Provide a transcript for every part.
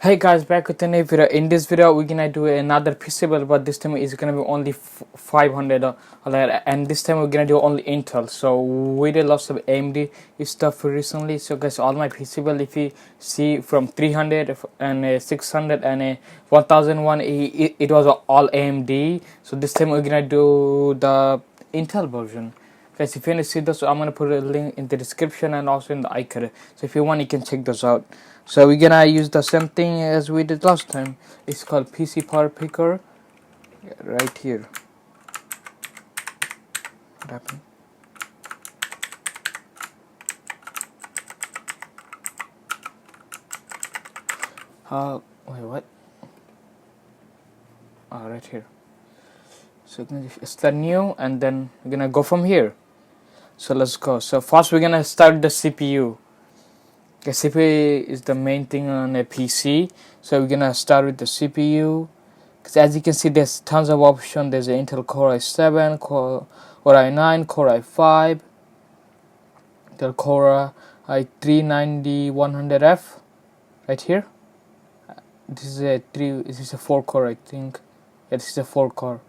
Hey guys, back with a new video. In this video, we're gonna do another PC build, but this time it's gonna be only 500 and this time we're gonna do only Intel. So we did lots of AMD stuff recently. So guys, all my PC build, if you see from 300 and 600 and 1001, it was all AMD. So this time we're gonna do the Intel version. Guys, if you want to see this, I'm gonna put a link in the description and also in the icon. So if you want, you can check this out. So we're gonna use the same thing as we did last time. It's called PC Power Picker. Right here. What happened? Wait, what? Oh, right here. So it's the new, and then we're gonna go from here. So let's go. So first we're gonna start the CPU. The CPU is the main thing on a PC, so we're gonna start with the CPU. Because as you can see, there's tons of options. There's an Intel Core i7, Core i9, Core i5, Intel Core i3-9100F, right here. This is a 4 core, I think. Yeah, this is a 4 core.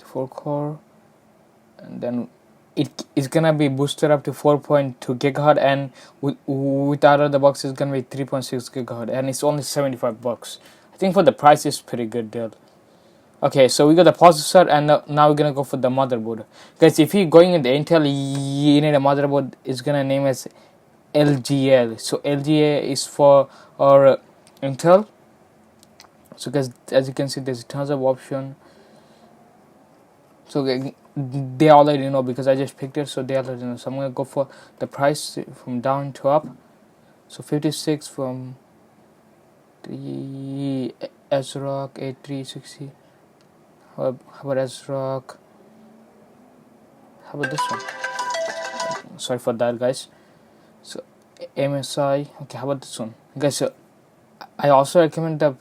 4 core, and then it is gonna be boosted up to 4.2 gigahertz, and with out of the box it's gonna be 3.6 gigahertz, and it's only $75. I think for the price it's pretty good deal. Okay, so we got the processor, and now we're gonna go for the motherboard. Guys, if you're going in the Intel, you need a motherboard. It's gonna name as LGA. So LGA is for our Intel. So guys, as you can see, there's tons of options. So they already know because I just picked it, so they already know. So I'm gonna go for the price from down to up. So 56 from the ASRock A360. How about ASRock? How about this one? Sorry for that, guys. So MSI. Okay, how about this one, guys? So I also recommend the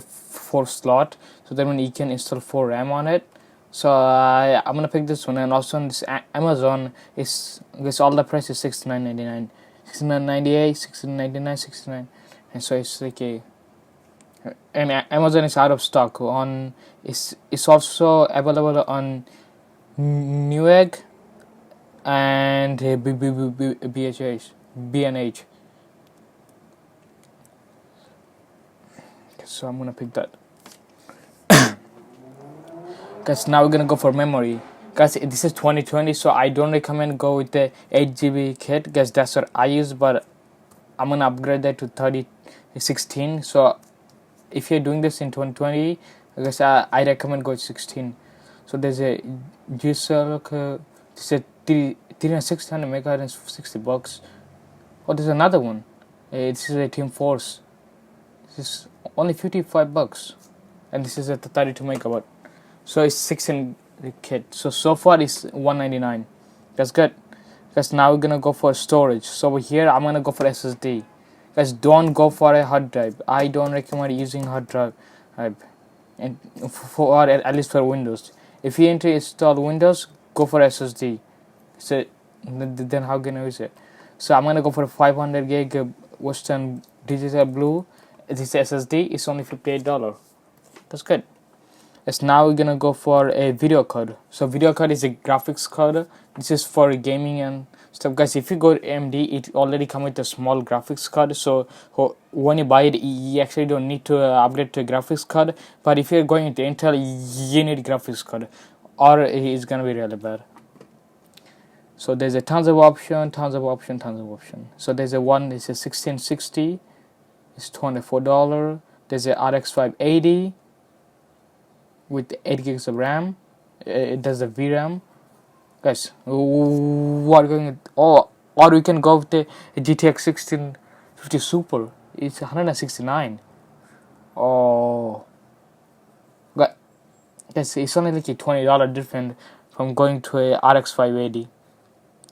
4 slot, so that when you can install 4 RAM on it. So I'm gonna pick this one, and also on this Amazon is, guess, all the price is $69.99, $69.98, $69.99, $69, and so it's like a, and Amazon is out of stock on. It's also available on Newegg and B&H. So I'm gonna pick that. Guys, now we're gonna go for memory. Guys, this is 2020, so I don't recommend go with the 8GB kit. Guys, that's what I use, but I'm gonna upgrade that to 16. So if you're doing this in 2020, I guess I recommend go with 16. So there's a G-Cell, this is 3600 megahertz, $60. Oh, there's another one. This is a Team Force. This is only $55, and this is a 32 megawatt. So it's 16 kit. So far it's $199. That's good. Guys, now we're gonna go for storage. So over here I'm gonna go for SSD. Guys, don't go for a hard drive. I don't recommend using hard drive, and for at least for Windows. If you need to install Windows, go for SSD. So then how can I use it? So I'm gonna go for a 500 gig Western Digital Blue. This SSD is only $58. That's good. Yes, now we're gonna go for a video card. So video card is a graphics card. This is for gaming and stuff. Guys, if you go to AMD, it already comes with a small graphics card. So when you buy it, you actually don't need to upgrade to a graphics card. But if you're going into Intel, you need a graphics card, or it's gonna be really bad. So there's a tons of option. So there's a one. It's a 1660. It's $24. There's a RX 580. With 8 gigs of RAM. It does the VRAM. Guys, what going? Or we can go with the GTX 1650 Super. It's $169. Oh, guys, it's only like a $20 different from going to a RX 580.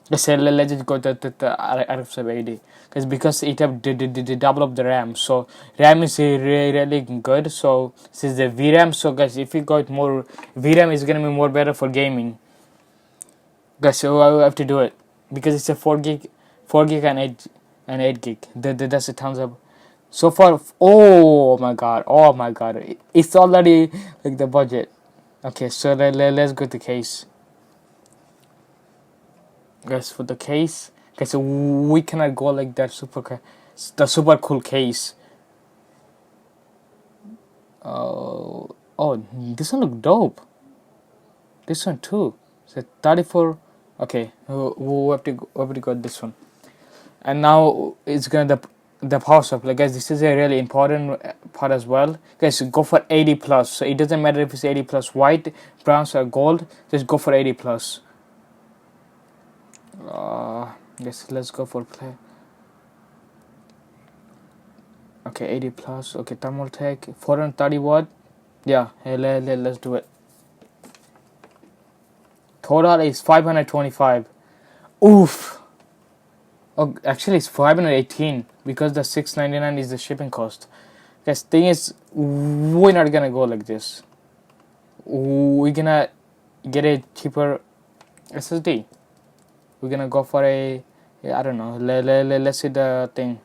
Let's just go to the RX 580. Because it have double of the RAM, so RAM is really good. So this is the VRAM. So guys, if you got more VRAM, is gonna be more better for gaming. Guys, so I have to do it because it's a 4 gig and 8 gig. That's a tons of So far, oh my god, it's already like the budget. Okay, so let's go to case. Guys, for the case, guys, so we cannot go like that the super cool case. Oh, this one look dope. This one too. So 34. Okay, we have to go this one. And now it's gonna the power supply, guys. This is a really important part as well, guys. Go for 80 plus. So it doesn't matter if it's 80 plus white, brown, or gold. Just go for 80 plus. Yes, let's go for play. Okay, 80 plus. Okay, thermal tech 430 watt. Yeah, let's do it. Total is 525. Oof. Oh, actually it's 518 because the 699 is the shipping cost. Guys, thing is, we're not gonna go like this. We're gonna get a cheaper SSD. We're gonna go for I don't know. Let's see the thing.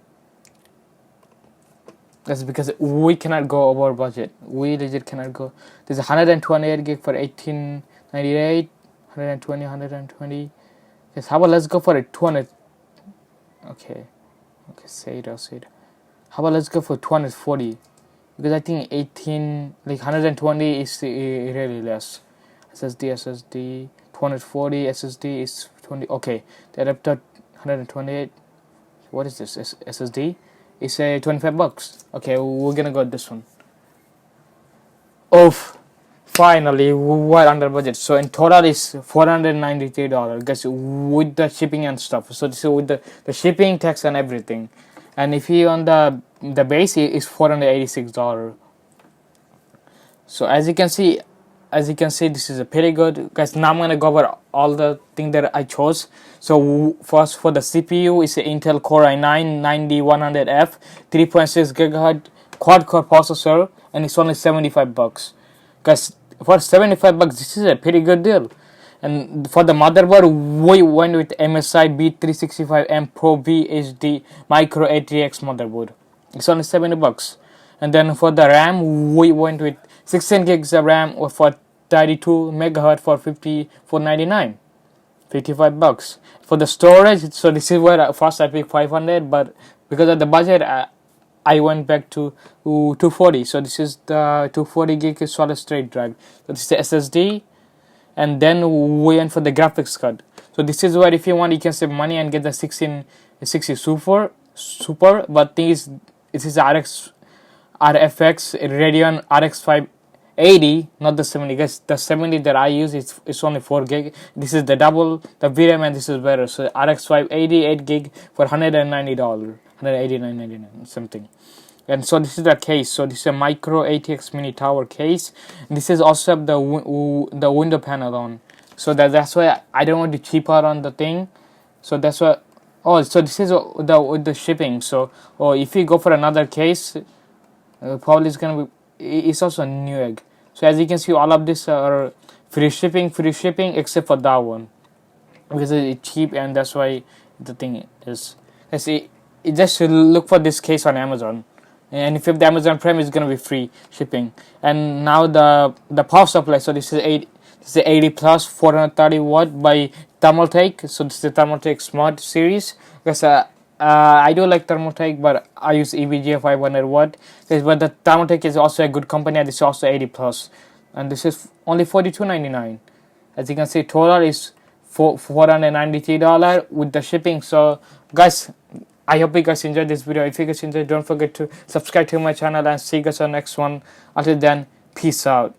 That's because we cannot go over budget. We legit cannot go. There's 128 gig for 1898, 120. Yes, how about let's go for a 200. Okay, say it. How about let's go for 240, because I think 18 like 120 is really less. SSD 240 SSD is 20. Okay, the adapter 128. What is this SSD? It's a $25. Okay, we're gonna go this one. Oh, finally we're under budget. So in total is $493, guys, with the shipping and stuff. So this is with the shipping, tax, and everything. And if you on the base is $486. So as you can see, this is a pretty good, guys. Now I'm gonna go over all the thing that I chose. So first, for the CPU, it's an Intel Core i9-9100F 3.6 GHz quad core processor, and it's only $75. Guys, for $75, this is a pretty good deal. And for the motherboard, we went with MSI B365M Pro VHD Micro ATX motherboard. It's only $70. And then for the RAM, we went with 16 gigs of RAM for 32 megahertz for $54.99, $55. For the storage, so this is where first I picked 500, but because of the budget, I went back to 240. So this is the 240 gig solid state drive. So this is the SSD, and then we went for the graphics card. So this is where if you want, you can save money and get the 1660 super. But thing is, this is RFX Radeon RX 580, not the 70. Guys, the 70 that I use is only 4 gig. This is the double the VRAM, and this is better. So RX 580 8 gig for $190, $189.99 something. And so this is the case. So this is a micro ATX mini tower case. This is also the window panel on. So that's why I don't want to cheap out on the thing. So that's why. Oh, so this is the shipping. So if you go for another case, probably it's gonna be. It's also Newegg. So as you can see, all of this are free shipping except for that one, because it's cheap, and that's why the thing is. Let's see. Just look for this case on Amazon. And if you have the Amazon Prime, it's gonna be free shipping. And now the power supply. So this is 80 plus 430 watt by Thermaltake. So this is the Thermaltake Smart Series. Because I do like Thermaltake, but I use EVGA 500 watt. But the Thermaltake is also a good company, and this is also 80 plus. And this is only $42.99. As you can see, total is $493 with the shipping. So guys, I hope you guys enjoyed this video. If you guys enjoyed, don't forget to subscribe to my channel, and see you guys on the next one. Until then, peace out.